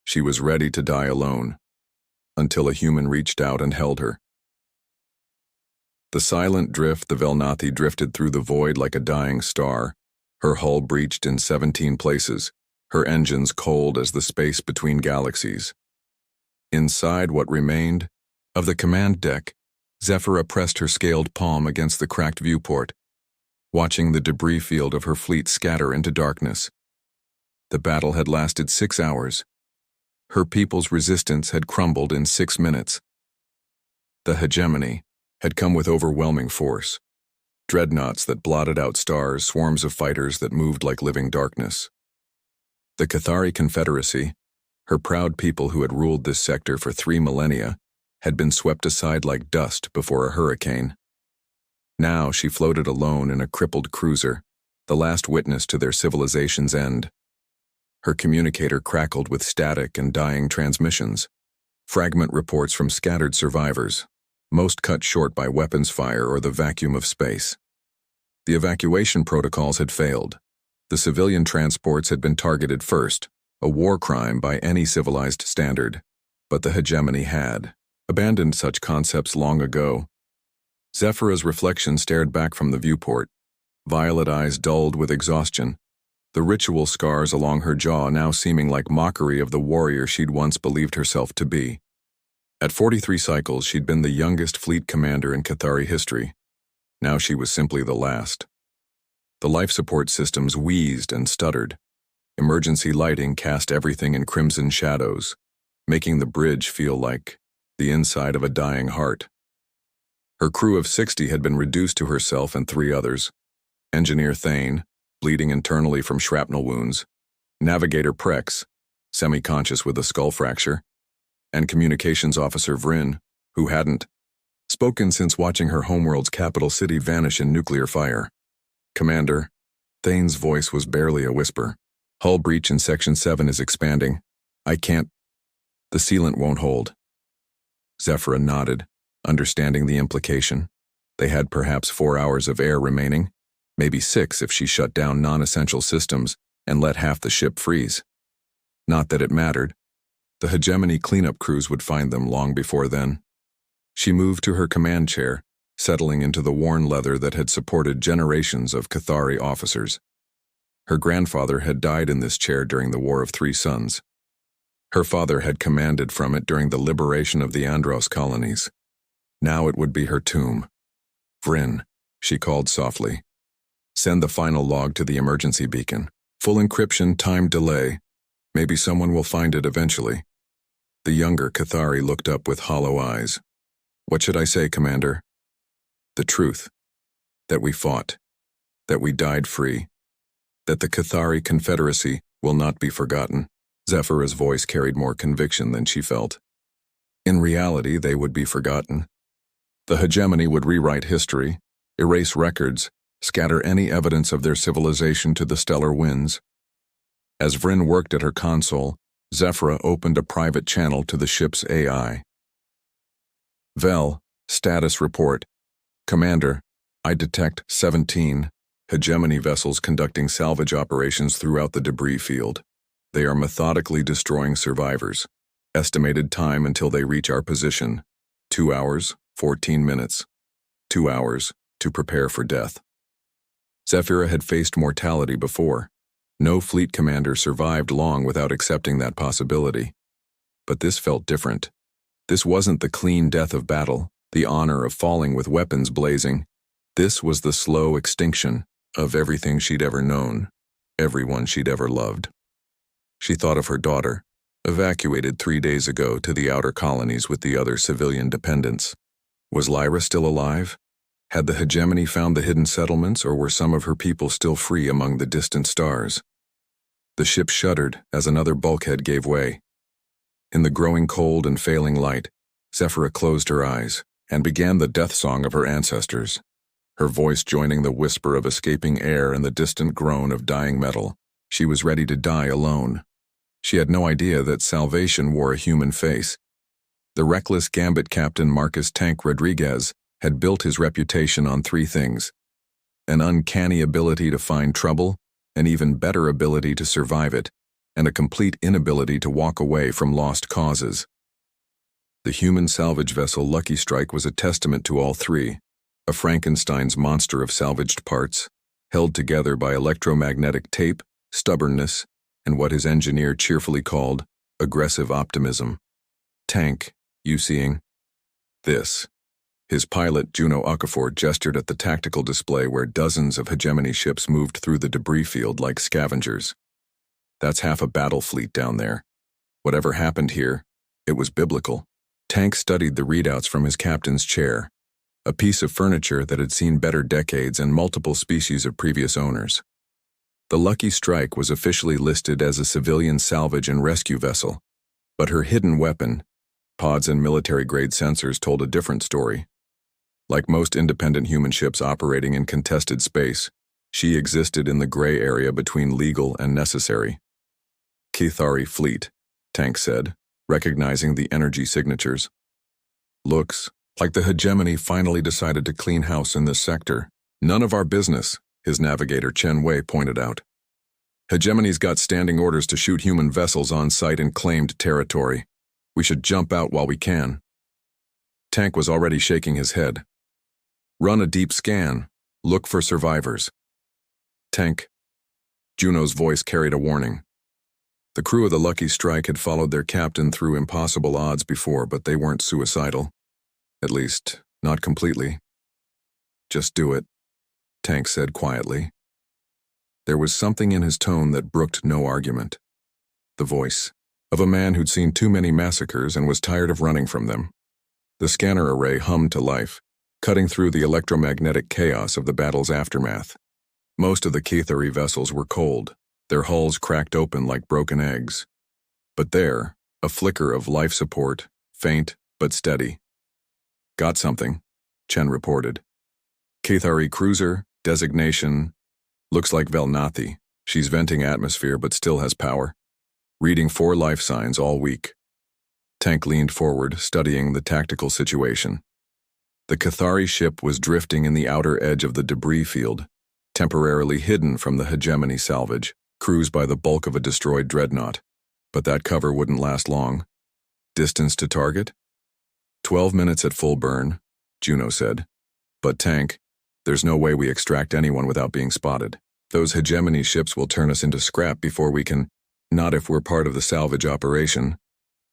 She was ready to die alone, until a human reached out and held her. The silent drift, the Velnathi drifted through the void like a dying star, her hull breached in 17 places, her engines cold as the space between galaxies. Inside what remained of the command deck, Zephyra pressed her scaled palm against the cracked viewport, watching the debris field of her fleet scatter into darkness. The battle had lasted 6 hours. Her people's resistance had crumbled in 6 minutes. The hegemony had come with overwhelming force. Dreadnoughts that blotted out stars, swarms of fighters that moved like living darkness. The Cathari Confederacy, her proud people who had ruled this sector for 3 millennia, had been swept aside like dust before a hurricane. Now she floated alone in a crippled cruiser, the last witness to their civilization's end. Her communicator crackled with static and dying transmissions, fragment reports from scattered survivors, most cut short by weapons fire or the vacuum of space. The evacuation protocols had failed. The civilian transports had been targeted first, a war crime by any civilized standard, but the hegemony had abandoned such concepts long ago. Zephyra's reflection stared back from the viewport, violet eyes dulled with exhaustion, the ritual scars along her jaw now seeming like mockery of the warrior she'd once believed herself to be. At 43 cycles, she'd been the youngest fleet commander in Cathari history. Now she was simply the last. The life support systems wheezed and stuttered. Emergency lighting cast everything in crimson shadows, making the bridge feel like the inside of a dying heart. Her crew of 60 had been reduced to herself and 3 others. Engineer Thane, bleeding internally from shrapnel wounds, Navigator Prex, semi-conscious with a skull fracture, and Communications Officer Vryn, who hadn't spoken since watching her homeworld's capital city vanish in nuclear fire. Commander, Thane's voice was barely a whisper. Hull breach in Section 7 is expanding. I can't. The sealant won't hold. Zephyra nodded, understanding the implication. They had perhaps 4 hours of air remaining, maybe 6 if she shut down non-essential systems and let half the ship freeze. Not that it mattered. The hegemony cleanup crews would find them long before then. She moved to her command chair, settling into the worn leather that had supported generations of Cathari officers. Her grandfather had died in this chair during the War of 3 Suns. Her father had commanded from it during the liberation of the Andros colonies. Now it would be her tomb. Vryn, she called softly. Send the final log to the emergency beacon. Full encryption, time delay. Maybe someone will find it eventually. The younger Cathari looked up with hollow eyes. What should I say, Commander? The truth. That we fought. That we died free. That the Cathari Confederacy will not be forgotten. Zephyra's voice carried more conviction than she felt. In reality, they would be forgotten. The hegemony would rewrite history, erase records, scatter any evidence of their civilization to the stellar winds. As Vryn worked at her console, Zephyra opened a private channel to the ship's AI. Vel, status report. Commander, I detect 17 hegemony vessels conducting salvage operations throughout the debris field. They are methodically destroying survivors. Estimated time until they reach our position: 2 hours, 14 minutes. 2 hours to prepare for death. Zephyra had faced mortality before. No fleet commander survived long without accepting that possibility. But this felt different. This wasn't the clean death of battle, the honor of falling with weapons blazing. This was the slow extinction of everything she'd ever known, everyone she'd ever loved. She thought of her daughter, evacuated 3 days ago to the outer colonies with the other civilian dependents. Was Lyra still alive? Had the hegemony found the hidden settlements, or were some of her people still free among the distant stars? The ship shuddered as another bulkhead gave way. In the growing cold and failing light, Zephyra closed her eyes and began the death song of her ancestors, her voice joining the whisper of escaping air and the distant groan of dying metal. She was ready to die alone. She had no idea that salvation wore a human face. The reckless gambit captain Marcus Tank Rodriguez had built his reputation on 3 things: an uncanny ability to find trouble, an even better ability to survive it, and a complete inability to walk away from lost causes. The human salvage vessel Lucky Strike was a testament to all three, a Frankenstein's monster of salvaged parts, held together by electromagnetic tape, stubbornness, and what his engineer cheerfully called aggressive optimism. Tank, you seeing this? His pilot, Juno Okafor, gestured at the tactical display where dozens of hegemony ships moved through the debris field like scavengers. That's half a battle fleet down there. Whatever happened here, it was biblical. Tank studied the readouts from his captain's chair, a piece of furniture that had seen better decades and multiple species of previous owners. The Lucky Strike was officially listed as a civilian salvage and rescue vessel, but her hidden weapon, pods and military-grade sensors, told a different story. Like most independent human ships operating in contested space, she existed in the gray area between legal and necessary. Cathari Fleet, Tank said, recognizing the energy signatures. Looks like the hegemony finally decided to clean house in this sector. None of our business, his navigator Chen Wei pointed out. Hegemony's got standing orders to shoot human vessels on site in claimed territory. We should jump out while we can. Tank was already shaking his head. Run a deep scan. Look for survivors. Tank. Juno's voice carried a warning. The crew of the Lucky Strike had followed their captain through impossible odds before, but they weren't suicidal. At least, not completely. Just do it, Tank said quietly. There was something in his tone that brooked no argument. The voice of a man who'd seen too many massacres and was tired of running from them. The scanner array hummed to life, cutting through the electromagnetic chaos of the battle's aftermath. Most of the Cathari vessels were cold, their hulls cracked open like broken eggs. But there, a flicker of life support, faint but steady. Got something, Chen reported. Cathari cruiser, designation, looks like Velnathi. She's venting atmosphere but still has power. Reading 4 life signs all week. Tank leaned forward, studying the tactical situation. The Cathari ship was drifting in the outer edge of the debris field, temporarily hidden from the hegemony salvage, cruised by the bulk of a destroyed dreadnought. But that cover wouldn't last long. Distance to target? 12 minutes at full burn, Juno said. But Tank, there's no way we extract anyone without being spotted. Those hegemony ships will turn us into scrap before we can. Not if we're part of the salvage operation,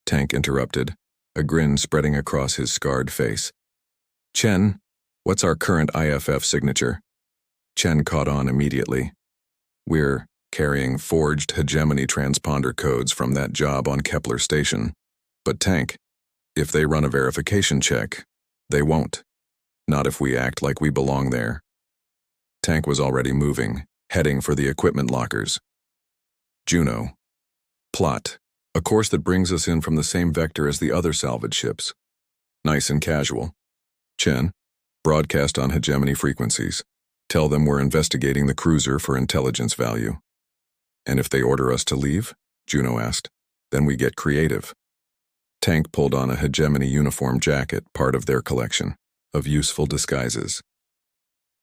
Tank interrupted, a grin spreading across his scarred face. Chen, what's our current IFF signature? Chen caught on immediately. We're carrying forged hegemony transponder codes from that job on Kepler Station. But Tank, if they run a verification check, they won't. Not if we act like we belong there. Tank was already moving, heading for the equipment lockers. Juno. Plot. A course that brings us in from the same vector as the other salvage ships. Nice and casual. Chen. Broadcast on hegemony frequencies. Tell them we're investigating the cruiser for intelligence value. And if they order us to leave, Juno asked, then we get creative. Tank pulled on a hegemony uniform jacket, part of their collection of useful disguises.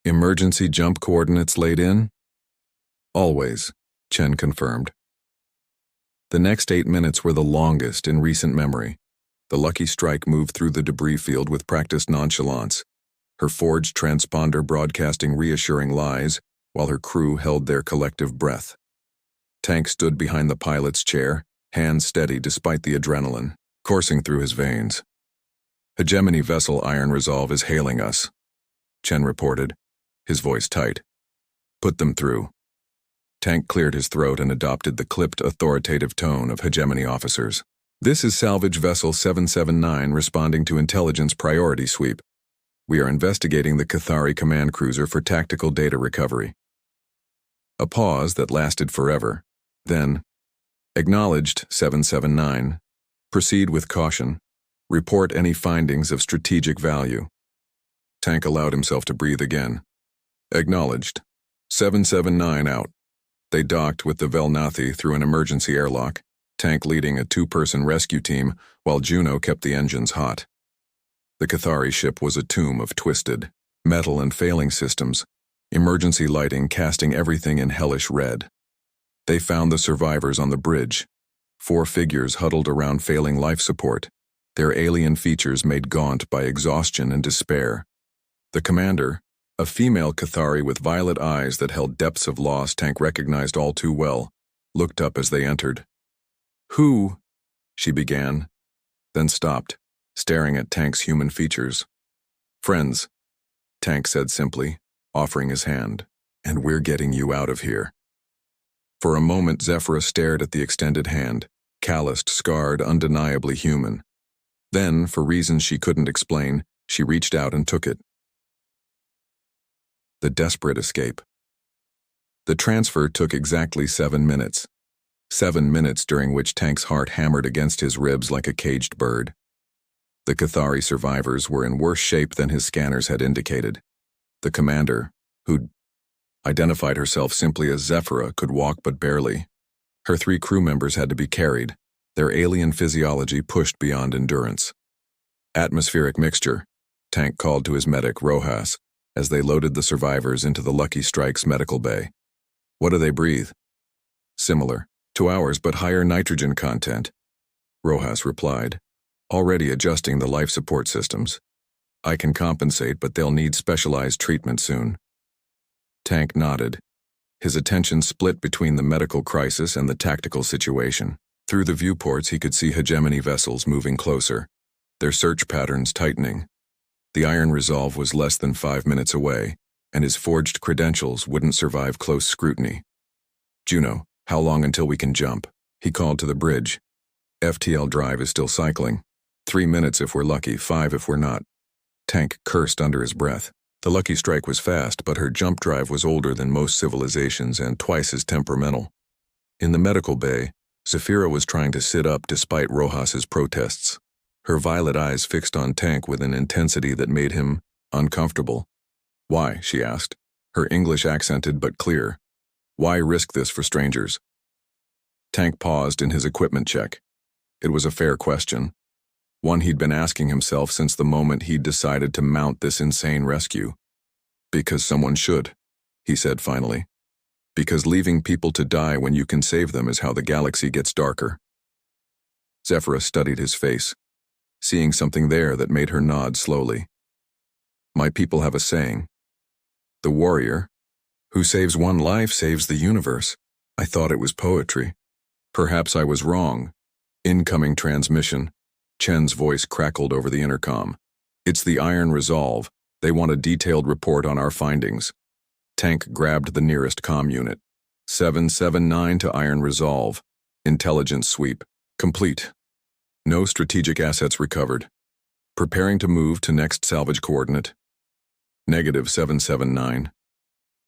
Emergency jump coordinates laid in? Always, Chen confirmed. The next 8 minutes were the longest in recent memory. The Lucky Strike moved through the debris field with practiced nonchalance, her forged transponder broadcasting reassuring lies while her crew held their collective breath. Tank stood behind the pilot's chair, hands steady despite the adrenaline coursing through his veins. Hegemony vessel Iron Resolve is hailing us, Chen reported, his voice tight. Put them through. Tank cleared his throat and adopted the clipped, authoritative tone of hegemony officers. This is Salvage Vessel 779 responding to intelligence priority sweep. We are investigating the Cathari command cruiser for tactical data recovery. A pause that lasted forever. Then, acknowledged 779. Proceed with caution. Report any findings of strategic value. Tank allowed himself to breathe again. Acknowledged. 779 out. They docked with the Velnathi through an emergency airlock, Tank leading a 2-person rescue team while Juno kept the engines hot. The Cathari ship was a tomb of twisted metal and failing systems, emergency lighting casting everything in hellish red. They found the survivors on the bridge. 4 figures huddled around failing life support, their alien features made gaunt by exhaustion and despair. The commander, a female Cathari with violet eyes that held depths of loss Tank recognized all too well, looked up as they entered. "Who?" she began, then stopped, staring at Tank's human features. "Friends," Tank said simply, offering his hand, "and we're getting you out of here." For a moment Zephyra stared at the extended hand, calloused, scarred, undeniably human. Then, for reasons she couldn't explain, she reached out and took it. The desperate escape. The transfer took exactly 7 minutes. 7 minutes during which Tank's heart hammered against his ribs like a caged bird. The Cathari survivors were in worse shape than his scanners had indicated. The commander, who'd identified herself simply as Zephyra, could walk but barely. Her 3 crew members had to be carried, their alien physiology pushed beyond endurance. "Atmospheric mixture," Tank called to his medic, Rojas, as they loaded the survivors into the Lucky Strike's medical bay. "What do they breathe?" "Similar to ours, but higher nitrogen content," Rojas replied, already adjusting the life support systems. "I can compensate, but they'll need specialized treatment soon." Tank nodded, his attention split between the medical crisis and the tactical situation. Through the viewports he could see hegemony vessels moving closer, their search patterns tightening. The Iron Resolve was less than 5 minutes away, and his forged credentials wouldn't survive close scrutiny. "Juno, how long until we can jump?" he called to the bridge. "FTL drive is still cycling. 3 minutes if we're lucky, 5 if we're not." Tank cursed under his breath. The Lucky Strike was fast, but her jump drive was older than most civilizations and twice as temperamental. In the medical bay, Zephyra was trying to sit up despite Rojas's protests, her violet eyes fixed on Tank with an intensity that made him uncomfortable. "Why?" she asked, her English accented but clear. "Why risk this for strangers?" Tank paused in his equipment check. It was a fair question, one he'd been asking himself since the moment he'd decided to mount this insane rescue. "Because someone should," he said finally. "Because leaving people to die when you can save them is how the galaxy gets darker." Zephyra studied his face, seeing something there that made her nod slowly. "My people have a saying. The warrior who saves one life saves the universe." I thought it was poetry. Perhaps I was wrong. Incoming transmission. Chen's voice crackled over the intercom. "It's the Iron Resolve. They want a detailed report on our findings." Tank grabbed the nearest comm unit. 779 to Iron Resolve. Intelligence sweep. Complete. No strategic assets recovered. Preparing to move to next salvage coordinate. -779.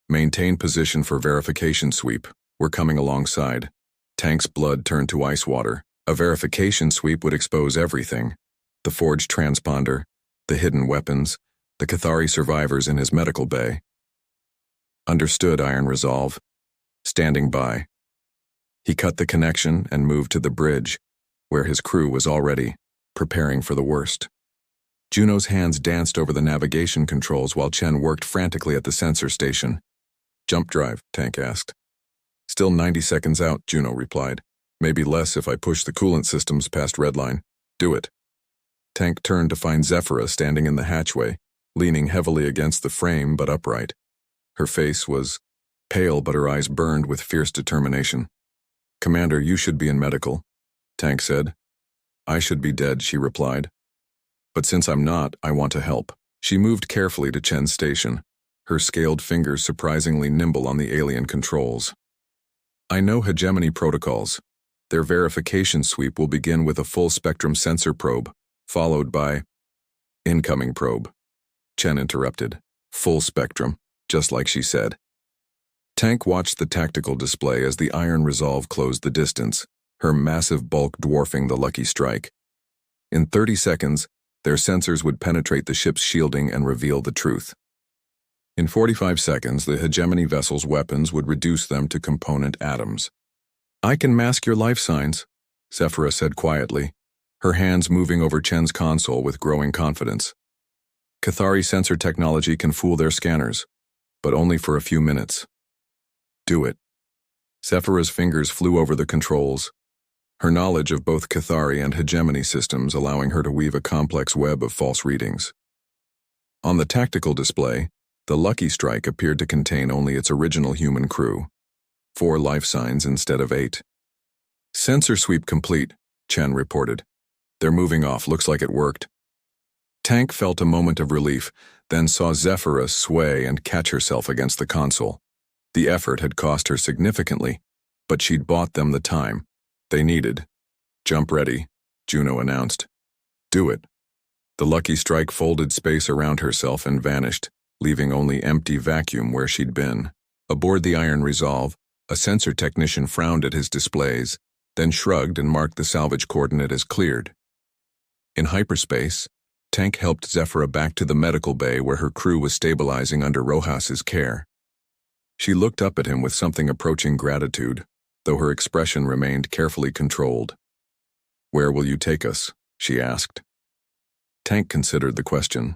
Maintain position for verification sweep. We're coming alongside. Tank's blood turned to ice water. A verification sweep would expose everything. The forged transponder, the hidden weapons, the Cathari survivors in his medical bay. "Understood, Iron Resolve. Standing by." He cut the connection and moved to the bridge, where his crew was already preparing for the worst. Juno's hands danced over the navigation controls while Chen worked frantically at the sensor station. "Jump drive?" Tank asked. "Still 90 seconds out," Juno replied. "Maybe less if I push the coolant systems past redline." "Do it." Tank turned to find Zephyra standing in the hatchway, leaning heavily against the frame but upright. Her face was pale, but her eyes burned with fierce determination. "Commander, you should be in medical," Tank said. "I should be dead," she replied. "But since I'm not, I want to help." She moved carefully to Chen's station, her scaled fingers surprisingly nimble on the alien controls. "I know hegemony protocols. Their verification sweep will begin with a full-spectrum sensor probe, followed by incoming probe." Chen interrupted. "Full spectrum, just like she said." Tank watched the tactical display as the Iron Resolve closed the distance, her massive bulk dwarfing the Lucky Strike. In 30 seconds, their sensors would penetrate the ship's shielding and reveal the truth. In 45 seconds, the hegemony vessel's weapons would reduce them to component atoms. "I can mask your life signs," Zephyra said quietly, her hands moving over Chen's console with growing confidence. "Cathari sensor technology can fool their scanners, but only for a few minutes." "Do it." Zephyra's fingers flew over the controls, her knowledge of both Cathari and hegemony systems allowing her to weave a complex web of false readings. On the tactical display, the Lucky Strike appeared to contain only its original human crew, 4 life signs instead of 8. Sensor sweep complete, Chen reported. They're moving off, looks like it worked. Tank felt a moment of relief, then saw Zephyra sway and catch herself against the console. The effort had cost her significantly, but she'd bought them the time they needed. Jump ready, Juno announced. Do it. The Lucky Strike folded space around herself and vanished, leaving only empty vacuum where she'd been. Aboard the Iron Resolve, a sensor technician frowned at his displays, then shrugged and marked the salvage coordinate as cleared. In hyperspace, Tank helped Zephyra back to the medical bay where her crew was stabilizing under Rojas's care. She looked up at him with something approaching gratitude, though her expression remained carefully controlled. "Where will you take us?" she asked. Tank considered the question.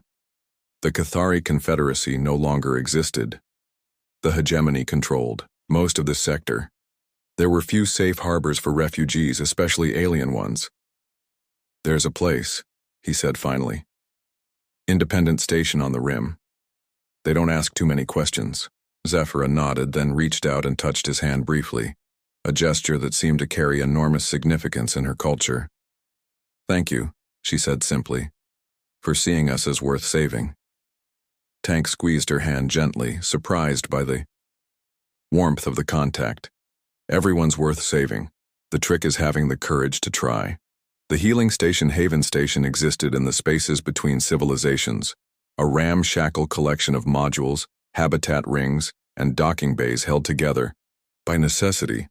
The Cathari Confederacy no longer existed. The hegemony controlled most of the sector. There were few safe harbors for refugees, especially alien ones. "There's a place," he said finally. "Independent station on the rim. They don't ask too many questions." Zephyra nodded, then reached out and touched his hand briefly, a gesture that seemed to carry enormous significance in her culture. "Thank you," she said simply, "for seeing us as worth saving." Tank squeezed her hand gently, surprised by the warmth of the contact. "Everyone's worth saving. The trick is having the courage to try." The healing station Haven Station existed in the spaces between civilizations, a ramshackle collection of modules, habitat rings, and docking bays held together, by necessity,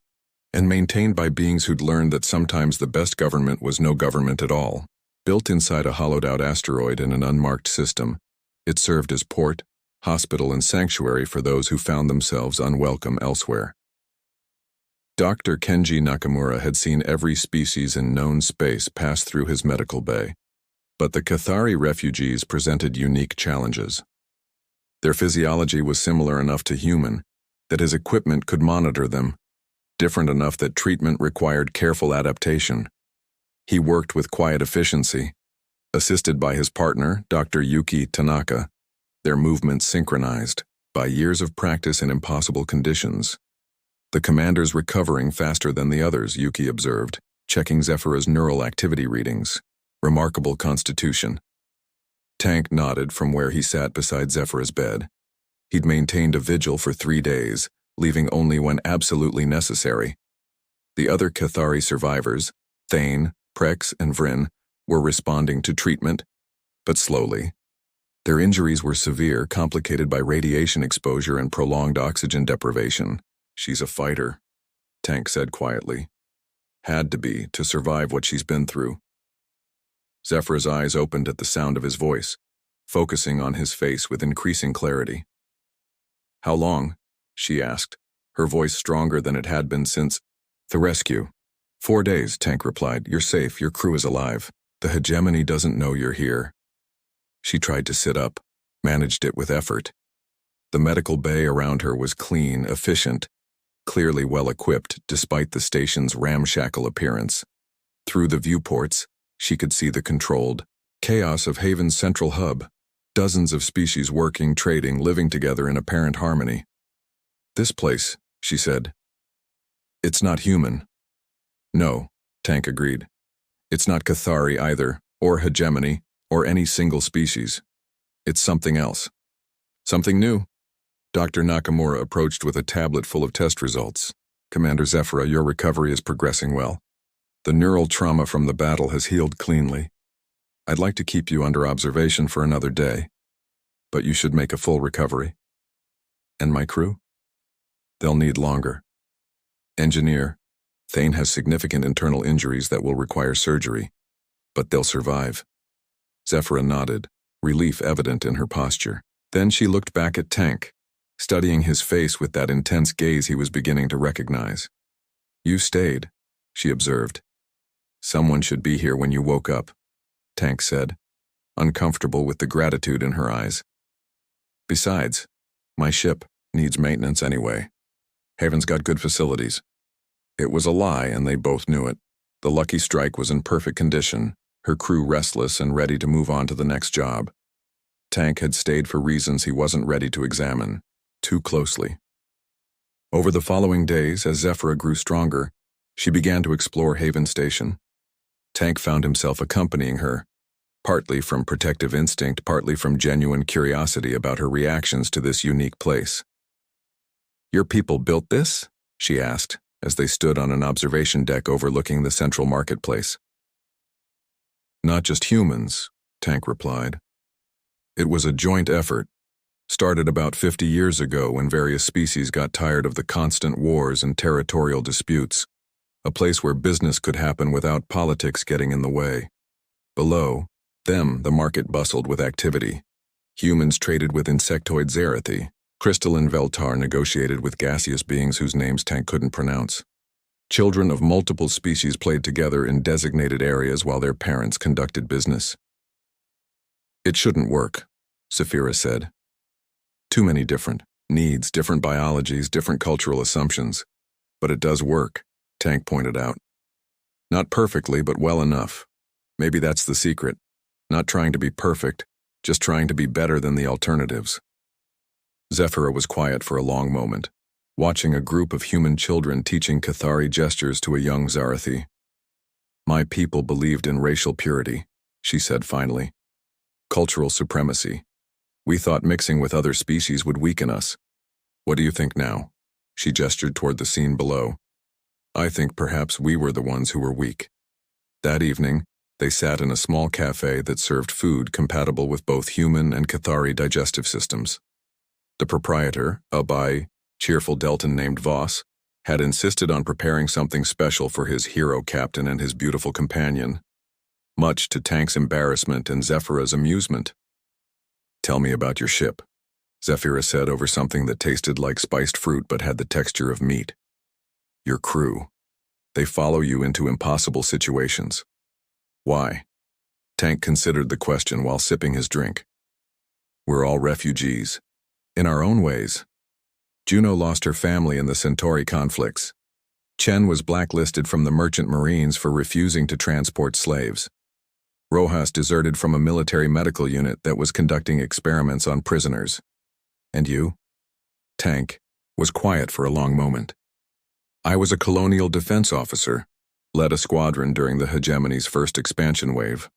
and maintained by beings who'd learned that sometimes the best government was no government at all. Built inside a hollowed-out asteroid in an unmarked system, it served as port, hospital, and sanctuary for those who found themselves unwelcome elsewhere. Dr. Kenji Nakamura had seen every species in known space pass through his medical bay, but the Cathari refugees presented unique challenges. Their physiology was similar enough to human that his equipment could monitor them, different enough that treatment required careful adaptation. He worked with quiet efficiency, assisted by his partner, Dr. Yuki Tanaka, their movements synchronized by years of practice in impossible conditions. "The commander's recovering faster than the others," Yuki observed, checking Zephyra's neural activity readings. "Remarkable constitution." Tank nodded from where he sat beside Zephyra's bed. He'd maintained a vigil for 3 days, leaving only when absolutely necessary. The other Cathari survivors, Thane, Prex, and Vryn, were responding to treatment, but slowly. Their injuries were severe, complicated by radiation exposure and prolonged oxygen deprivation. "She's a fighter," Tank said quietly. "Had to be, to survive what she's been through." Zephyra's eyes opened at the sound of his voice, focusing on his face with increasing clarity. "How long?" she asked, her voice stronger than it had been since the rescue. 4 days, Tank replied. "You're safe, your crew is alive. The hegemony doesn't know you're here." She tried to sit up, managed it with effort. The medical bay around her was clean, efficient, clearly well-equipped despite the station's ramshackle appearance. Through the viewports, she could see the controlled chaos of Haven's central hub, dozens of species working, trading, living together in apparent harmony. "This place," she said. "It's not human." "No," Tank agreed. "It's not Cathari either, or hegemony, or any single species. It's something else. Something new." Dr. Nakamura approached with a tablet full of test results. "Commander Zephyra, your recovery is progressing well. The neural trauma from the battle has healed cleanly. I'd like to keep you under observation for another day, but you should make a full recovery." "And my crew?" "They'll need longer. Engineer, Thane has significant internal injuries that will require surgery, but they'll survive." Zephyra nodded, relief evident in her posture. Then she looked back at Tank, studying his face with that intense gaze he was beginning to recognize. "You stayed," she observed. "Someone should be here when you woke up," Tank said, uncomfortable with the gratitude in her eyes. "Besides, my ship needs maintenance anyway. Haven's got good facilities. It was a lie, and they both knew it. The Lucky Strike was in perfect condition, her crew restless and ready to move on to the next job. Tank had stayed for reasons he wasn't ready to examine too closely. Over the following days, as Zephyra grew stronger, she began to explore Haven Station. Tank found himself accompanying her, partly from protective instinct, partly from genuine curiosity about her reactions to this unique place. "Your people built this?" she asked, as they stood on an observation deck overlooking the central marketplace. "Not just humans," Tank replied. "It was a joint effort, started about 50 years ago when various species got tired of the constant wars and territorial disputes, a place where business could happen without politics getting in the way. Below them, the market bustled with activity. Humans traded with insectoid Zerathi. Crystalline Veltar negotiated with gaseous beings whose names Tank couldn't pronounce. Children of multiple species played together in designated areas while their parents conducted business. "It shouldn't work," Saphira said. "Too many different needs, different biologies, different cultural assumptions. But it does work," Tank pointed out. "Not perfectly, but well enough. Maybe that's the secret. Not trying to be perfect, just trying to be better than the alternatives." Zephyra was quiet for a long moment, watching a group of human children teaching Cathari gestures to a young Zarathi. "My people believed in racial purity," she said finally. "Cultural supremacy. We thought mixing with other species would weaken us. What do you think now?" She gestured toward the scene below. "I think perhaps we were the ones who were weak." That evening, they sat in a small cafe that served food compatible with both human and Cathari digestive systems. The proprietor, a cheerful Deltan named Voss, had insisted on preparing something special for his hero captain and his beautiful companion, much to Tank's embarrassment and Zephyra's amusement. "Tell me about your ship," Zephyra said over something that tasted like spiced fruit but had the texture of meat. "Your crew. They follow you into impossible situations. Why?" Tank considered the question while sipping his drink. "We're all refugees. In our own ways. Juno lost her family in the Centauri conflicts. Chen was blacklisted from the merchant marines for refusing to transport slaves. Rojas deserted from a military medical unit that was conducting experiments on prisoners. And you?" Tank was quiet for a long moment. "I was a colonial defense officer, led a squadron during the hegemony's first expansion wave.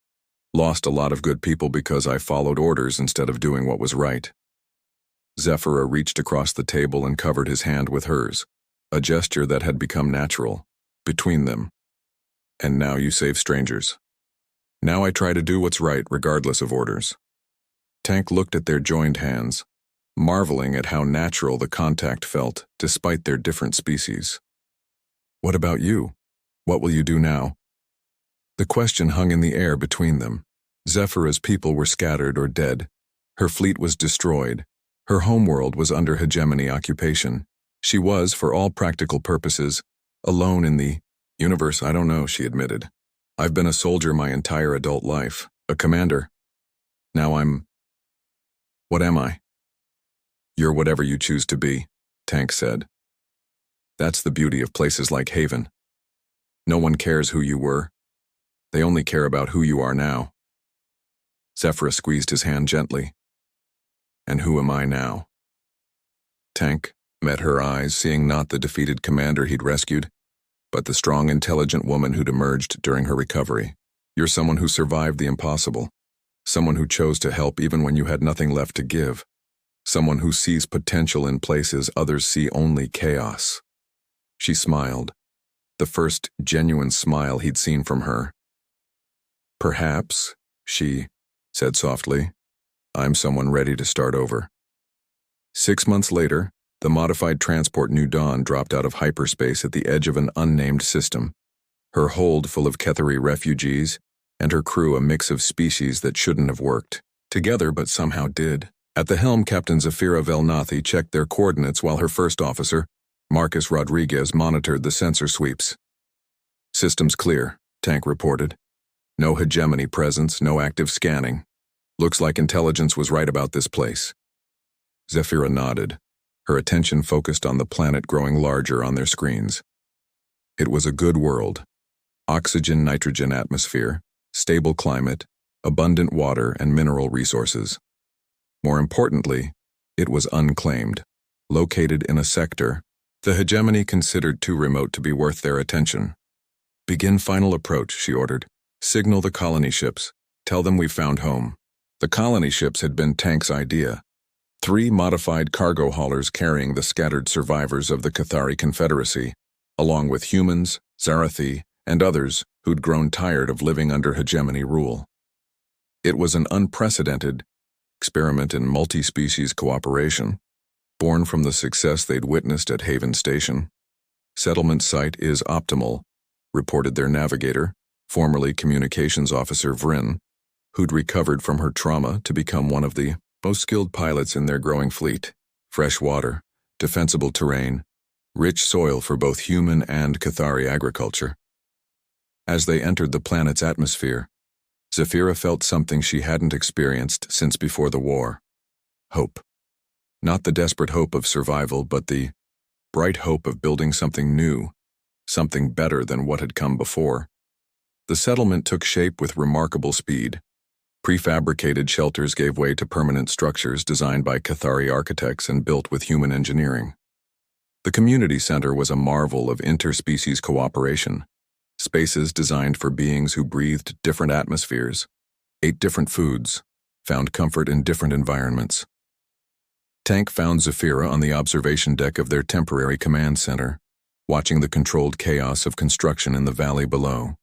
Lost a lot of good people because I followed orders instead of doing what was right." Zephyra reached across the table and covered his hand with hers, a gesture that had become natural between them. "And now you save strangers." "Now I try to do what's right regardless of orders." Tank looked at their joined hands, marveling at how natural the contact felt despite their different species. "What about you? What will you do now?" The question hung in the air between them. Zephyra's people were scattered or dead. Her fleet was destroyed. Her homeworld was under hegemony occupation. She was, for all practical purposes, alone in the universe. "I don't know," she admitted. "I've been a soldier my entire adult life, a commander. Now what am I?" "You're whatever you choose to be," Tank said. "That's the beauty of places like Haven. No one cares who you were. They only care about who you are now." Zephyra squeezed his hand gently. "And who am I now?" Tank met her eyes, seeing not the defeated commander he'd rescued, but the strong, intelligent woman who'd emerged during her recovery. "You're someone who survived the impossible. Someone who chose to help even when you had nothing left to give. Someone who sees potential in places others see only chaos." She smiled, the first genuine smile he'd seen from her. "Perhaps," she said softly, "I'm someone ready to start over." 6 months later, the modified transport New Dawn dropped out of hyperspace at the edge of an unnamed system, her hold full of Cathari refugees, and her crew a mix of species that shouldn't have worked together but somehow did. At the helm, Captain Zafira Velnathi checked their coordinates while her first officer, Marcus Rodriguez, monitored the sensor sweeps. "Systems clear," Tank reported. "No hegemony presence, no active scanning. Looks like intelligence was right about this place." Zafira nodded, her attention focused on the planet growing larger on their screens. It was a good world. Oxygen-nitrogen atmosphere, stable climate, abundant water and mineral resources. More importantly, it was unclaimed, located in a sector the hegemony considered too remote to be worth their attention. Begin final approach, she ordered. Signal the colony ships. Tell them we've found home. The colony ships had been Tank's idea. 3 modified cargo haulers carrying the scattered survivors of the Cathari Confederacy, along with humans, Zarathi, and others who'd grown tired of living under hegemony rule. It was an unprecedented experiment in multi-species cooperation, born from the success they'd witnessed at Haven Station. Settlement site is optimal, reported their navigator, formerly communications officer Vryn, who'd recovered from her trauma to become one of the most skilled pilots in their growing fleet. Fresh water, defensible terrain, rich soil for both human and Cathari agriculture. As they entered the planet's atmosphere, Zephyra felt something she hadn't experienced since before the war. Hope. Not the desperate hope of survival, but the bright hope of building something new, something better than what had come before. The settlement took shape with remarkable speed. Prefabricated shelters gave way to permanent structures designed by Cathari architects and built with human engineering. The community center was a marvel of interspecies cooperation, spaces designed for beings who breathed different atmospheres, ate different foods, found comfort in different environments. Tank found Zephyra on the observation deck of their temporary command center, watching the controlled chaos of construction in the valley below.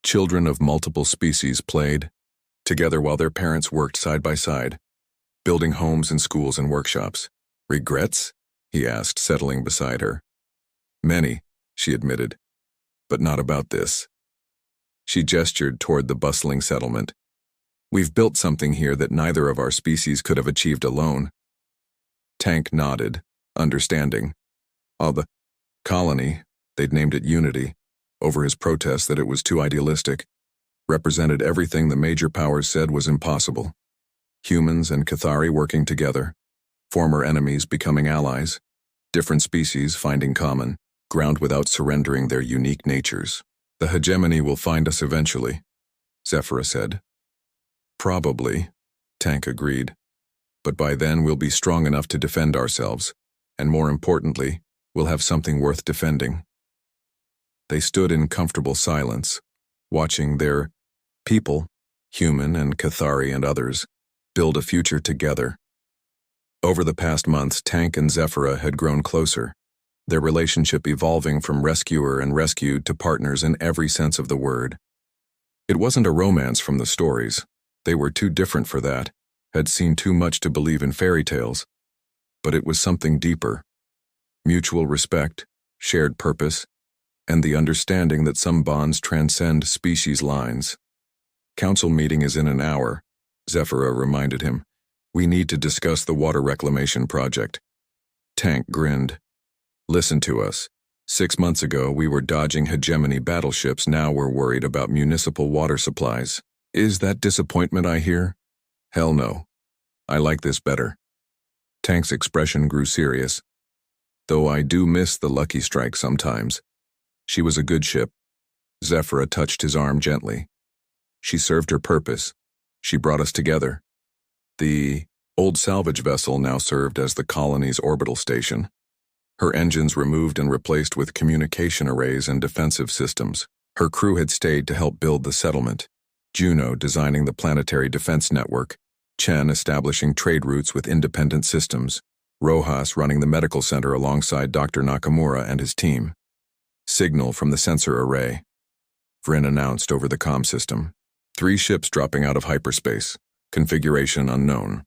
Children of multiple species played together while their parents worked side by side, building homes and schools and workshops. Regrets? He asked, settling beside her. Many, she admitted, but not about this. She gestured toward the bustling settlement. We've built something here that neither of our species could have achieved alone. Tank nodded, understanding. The colony, they'd named it Unity, over his protest that it was too idealistic, represented everything the major powers said was impossible. Humans and Cathari working together, former enemies becoming allies, different species finding common ground without surrendering their unique natures. The hegemony will find us eventually, Zephyra said. Probably, Tank agreed. But by then we'll be strong enough to defend ourselves, and more importantly, we'll have something worth defending. They stood in comfortable silence, watching their people, human and Cathari and others, build a future together. Over the past months, Tank and Zephyra had grown closer, their relationship evolving from rescuer and rescued to partners in every sense of the word. It wasn't a romance from the stories. They were too different for that, had seen too much to believe in fairy tales. But it was something deeper. Mutual respect, shared purpose, and the understanding that some bonds transcend species lines. Council meeting is in an hour, Zephyra reminded him. We need to discuss the water reclamation project. Tank grinned. Listen to us. 6 months ago, we were dodging hegemony battleships. Now we're worried about municipal water supplies. Is that disappointment I hear? Hell no. I like this better. Tank's expression grew serious. Though I do miss the Lucky Strike sometimes. She was a good ship. Zephyra touched his arm gently. She served her purpose. She brought us together. The old salvage vessel now served as the colony's orbital station. Her engines removed and replaced with communication arrays and defensive systems. Her crew had stayed to help build the settlement. Juno designing the planetary defense network, Chen establishing trade routes with independent systems, Rojas running the medical center alongside Dr. Nakamura and his team. Signal from the sensor array. Vryn announced over the comm system. 3 ships dropping out of hyperspace. Configuration unknown.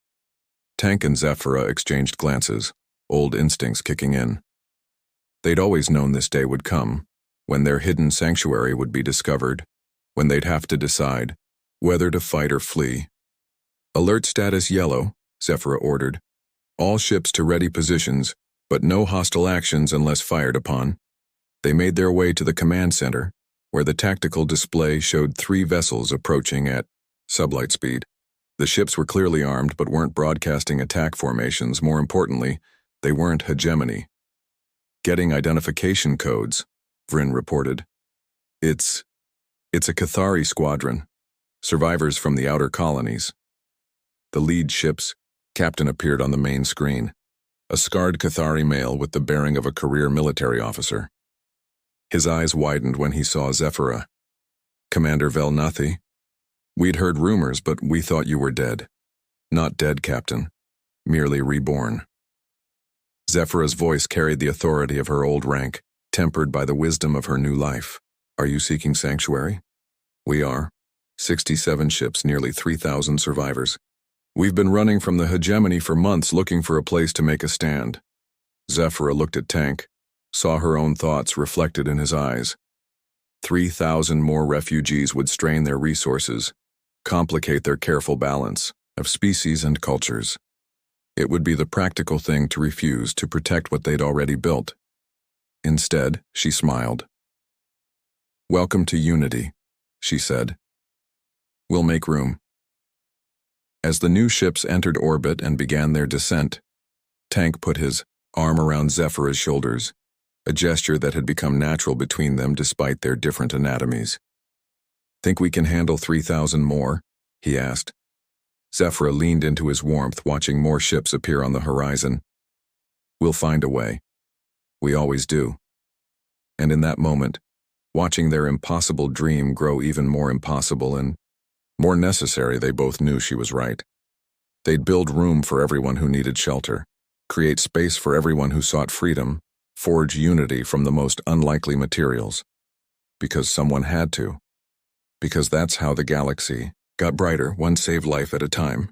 Tank and Zephyra exchanged glances, old instincts kicking in. They'd always known this day would come, when their hidden sanctuary would be discovered, when they'd have to decide whether to fight or flee. Alert status yellow, Zephyra ordered. All ships to ready positions, but no hostile actions unless fired upon. They made their way to the command center, where the tactical display showed 3 vessels approaching at sublight speed. The ships were clearly armed but weren't broadcasting attack formations. More importantly, they weren't hegemony. Getting identification codes, Vryn reported. It's a Cathari squadron. Survivors from the outer colonies. The lead ship's captain appeared on the main screen. A scarred Cathari male with the bearing of a career military officer. His eyes widened when he saw Zephyra. Commander Velnathi, we'd heard rumors, but we thought you were dead. Not dead, Captain. Merely reborn. Zephyra's voice carried the authority of her old rank, tempered by the wisdom of her new life. Are you seeking sanctuary? We are. 67 ships, nearly 3,000 survivors. We've been running from the hegemony for months looking for a place to make a stand. Zephyra looked at Tank, saw her own thoughts reflected in his eyes. 3,000 more refugees would strain their resources, complicate their careful balance of species and cultures. It would be the practical thing to refuse to protect what they'd already built. Instead, she smiled. Welcome to Unity, she said. We'll make room. As the new ships entered orbit and began their descent, Tank put his arm around Zephyra's shoulders, a gesture that had become natural between them despite their different anatomies. Think we can handle 3,000 more? He asked. Zephyra leaned into his warmth, watching more ships appear on the horizon. We'll find a way. We always do. And in that moment, watching their impossible dream grow even more impossible and more necessary, they both knew she was right. They'd build room for everyone who needed shelter, create space for everyone who sought freedom, forge unity from the most unlikely materials. Because someone had to. Because that's how the galaxy got brighter, one saved life at a time.